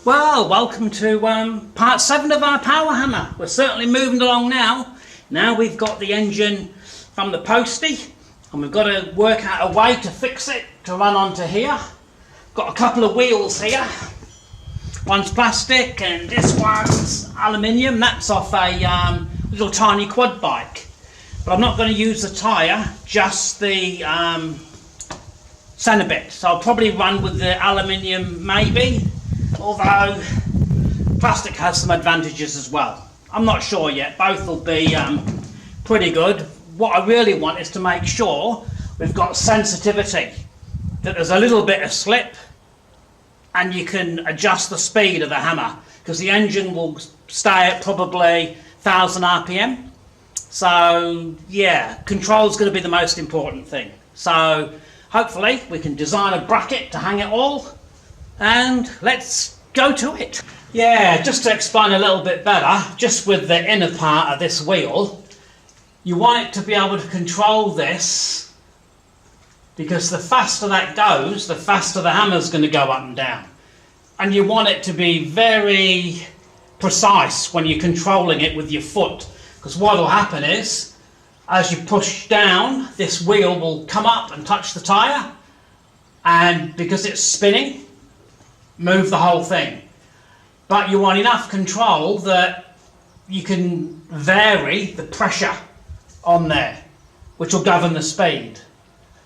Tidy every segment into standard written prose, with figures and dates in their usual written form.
Well, welcome to part 7 of our power hammer. We're certainly moving along now. Now we've got the engine from the postie and we've got to work out a way to fix it to run onto here. Got a couple of wheels here. One's plastic and this one's aluminium. That's off a little tiny quad bike. But I'm not going to use the tyre, just the centre bit. So I'll probably run with the aluminium maybe. Although plastic has some advantages as well. I'm not sure yet, both will be pretty good. What I really want is to make sure we've got sensitivity, that there's a little bit of slip and you can adjust the speed of the hammer, because the engine will stay at probably 1000 RPM. So yeah, control is going to be the most important thing. So hopefully we can design a bracket to hang it all. And let's go to it. Yeah, just to explain a little bit better, just with the inner part of this wheel, you want it to be able to control this, because the faster that goes, the faster the hammer's going to go up and down. And you want it to be very precise when you're controlling it with your foot, because what will happen is, as you push down, this wheel will come up and touch the tyre, and because it's spinning, move the whole thing. But you want enough control that you can vary the pressure on there, which will govern the speed.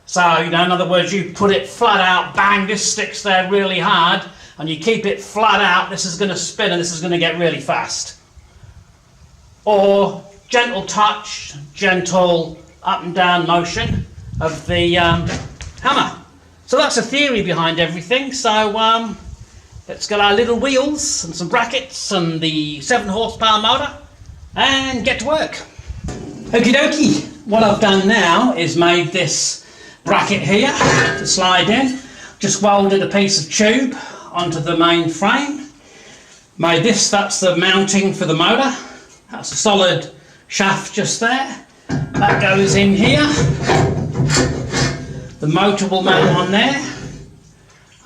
So, in other words, you put it flat out, bang, this sticks there really hard, and you keep it flat out, this is going to spin and this is going to get really fast. Or gentle touch, gentle up and down motion of the hammer. So that's the theory behind everything. So let's get our little wheels and some brackets and the 7 horsepower motor and get to work. Okie dokie. What I've done now is made this bracket here to slide in. Just welded a piece of tube onto the main frame. Made this, that's the mounting for the motor. That's a solid shaft just there. That goes in here. The motor will mount on there.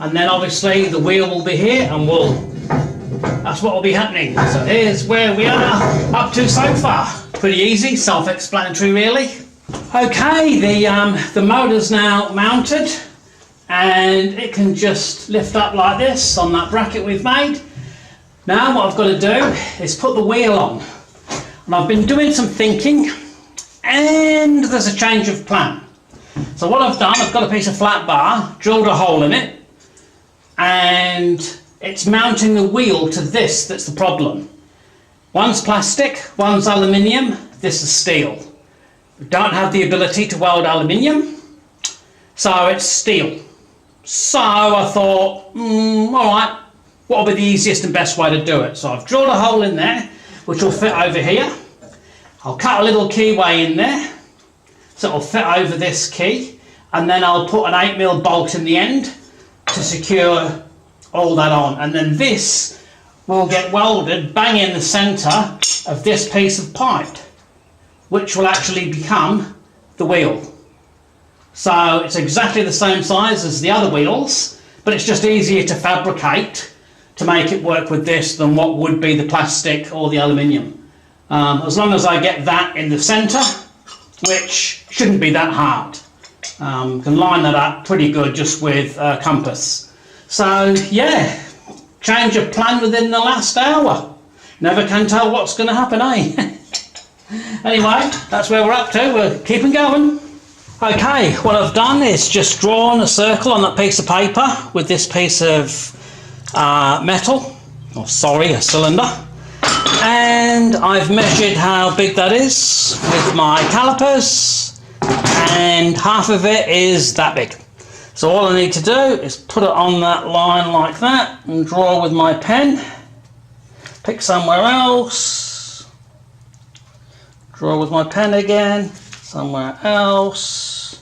And then obviously the wheel will be here and that's what will be happening. So here's where we are up to so far. Pretty easy, self-explanatory really. Okay, the motor's now mounted and it can just lift up like this on that bracket we've made. Now what I've got to do is put the wheel on. And I've been doing some thinking and there's a change of plan. So what I've done, I've got a piece of flat bar, drilled a hole in it, and it's mounting the wheel to this that's the problem. One's plastic, one's aluminium, this is steel. We don't have the ability to weld aluminium, so it's steel. So I thought, alright, what will be the easiest and best way to do it? So I've drilled a hole in there, which will fit over here. I'll cut a little keyway in there, so it'll fit over this key, and then I'll put an 8mm bolt in the end to secure all that on, and then this will get welded bang in the centre of this piece of pipe, which will actually become the wheel. So it's exactly the same size as the other wheels, but it's just easier to fabricate to make it work with this than what would be the plastic or the aluminium. As long as I get that in the centre, which shouldn't be that hard. Can line that up pretty good just with a compass. So yeah, change of plan within the last hour. Never can tell what's going to happen, eh? Anyway, that's where we're up to. We're keeping going. Okay, what I've done is just drawn a circle on that piece of paper with this piece of metal, or sorry, a cylinder. And I've measured how big that is with my calipers, and half of it is that big. So all I need to do is put it on that line like that and draw with my pen, pick somewhere else, draw with my pen again, somewhere else,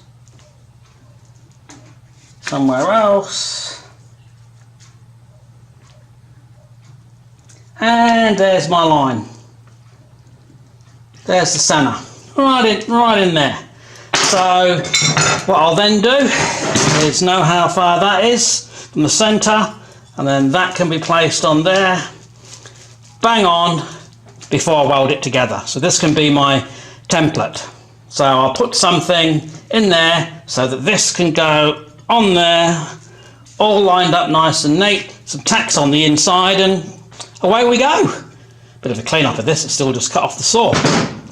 somewhere else, and there's my line. There's the centre, right in there. So what I'll then do is know how far that is from the centre and then that can be placed on there, bang on, before I weld it together. So this can be my template. So I'll put something in there so that this can go on there, all lined up nice and neat, some tacks on the inside, and away we go. Bit of a clean up of this, it's still just cut off the saw.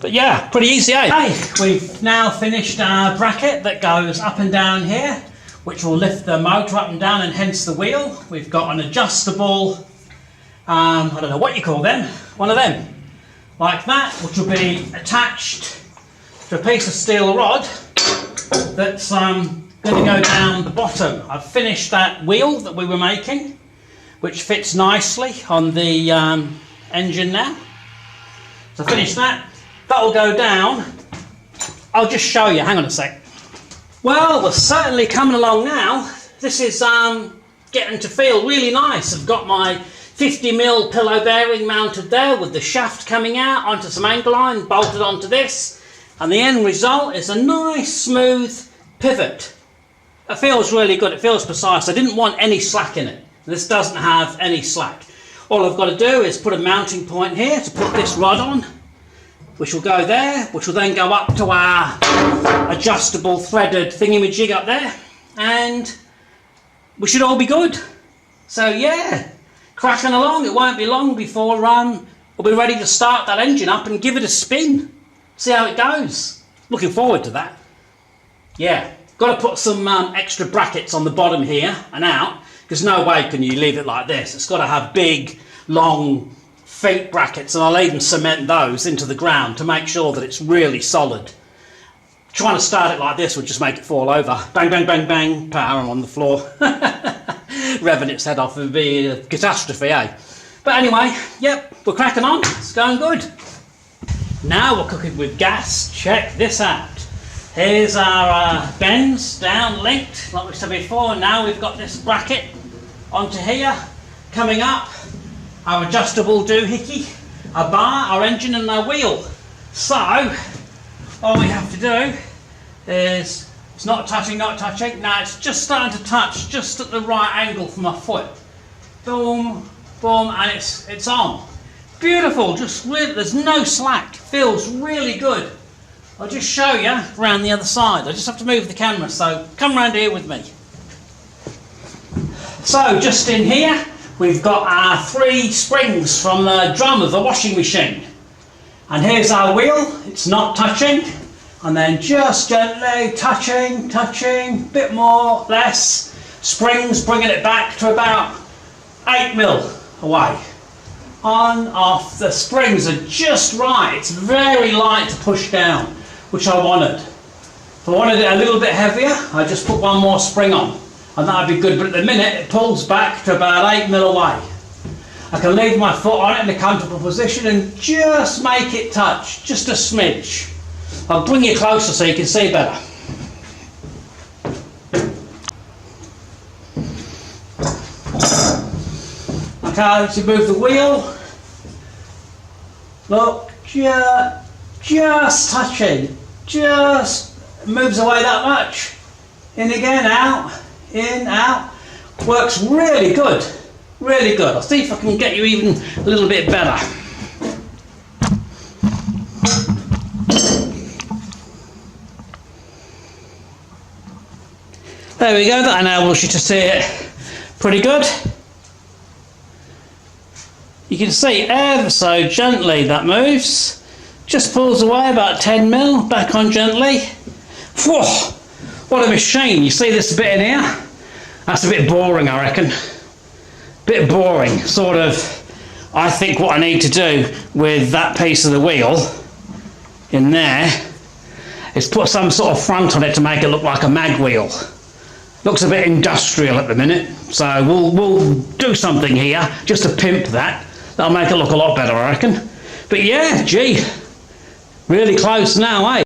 But yeah, pretty easy, eh? Hey, we've now finished our bracket that goes up and down here, which will lift the motor up and down and hence the wheel. We've got an adjustable, I don't know what you call them, one of them, like that, which will be attached to a piece of steel rod that's going to go down the bottom. I've finished that wheel that we were making, which fits nicely on the engine now. So I finished that. That'll go down. I'll just show you, hang on a sec. Well, we're certainly coming along now. This is getting to feel really nice. I've got my 50mm pillow bearing mounted there with the shaft coming out onto some angle iron, bolted onto this, and the end result is a nice smooth pivot. It feels really good, it feels precise. I didn't want any slack in it. This doesn't have any slack. All I've got to do is put a mounting point here to put this rod on, which will go there, which will then go up to our adjustable threaded thingamajig up there, and we should all be good. So yeah, cracking along. It won't be long before we'll be ready to start that engine up and give it a spin. See how it goes. Looking forward to that. Yeah, got to put some extra brackets on the bottom here and out, because no way can you leave it like this. It's got to have big, long feet brackets, and I'll even cement those into the ground to make sure that it's really solid. Trying to start it like this would just make it fall over. Bang, bang, bang, bang, power on the floor. Revving its head off would be a catastrophe, eh? But anyway, yep, we're cracking on. It's going good. Now we're cooking with gas. Check this out. Here's our bends down linked, like we said before. Now we've got this bracket onto here. Coming up, our adjustable doohickey, our bar, our engine and our wheel. So, all we have to do is, it's not touching, now it's just starting to touch, just at the right angle from my foot. Boom, boom, and it's on. Beautiful, just really, there's no slack, feels really good. I'll just show you around the other side. I just have to move the camera, so come round here with me. So, just in here, we've got our 3 springs from the drum of the washing machine. And here's our wheel, it's not touching. And then just gently touching, bit more, less. Springs, bringing it back to about 8mm away. On, off, the springs are just right. It's very light to push down, which I wanted. If I wanted it a little bit heavier, I just put 1 more spring on. And that would be good, but at the minute it pulls back to about 8mm away. I can leave my foot on it in a comfortable position and just make it touch, just a smidge. I'll bring you closer so you can see better. Okay, so move the wheel. Look, just touching, just moves away that much. In again, out. In, out. Works really good. Really good. I'll see if I can get you even a little bit better. There we go. That enables you to see it pretty good. You can see ever so gently that moves. Just pulls away about 10mm. Back on gently. Whoa! What a machine. You see this bit in here? That's a bit boring, I reckon. Bit boring. Sort of, I think what I need to do with that piece of the wheel in there is put some sort of front on it to make it look like a mag wheel. Looks a bit industrial at the minute, so we'll do something here just to pimp that. That'll make it look a lot better, I reckon. But yeah, gee, really close now, eh?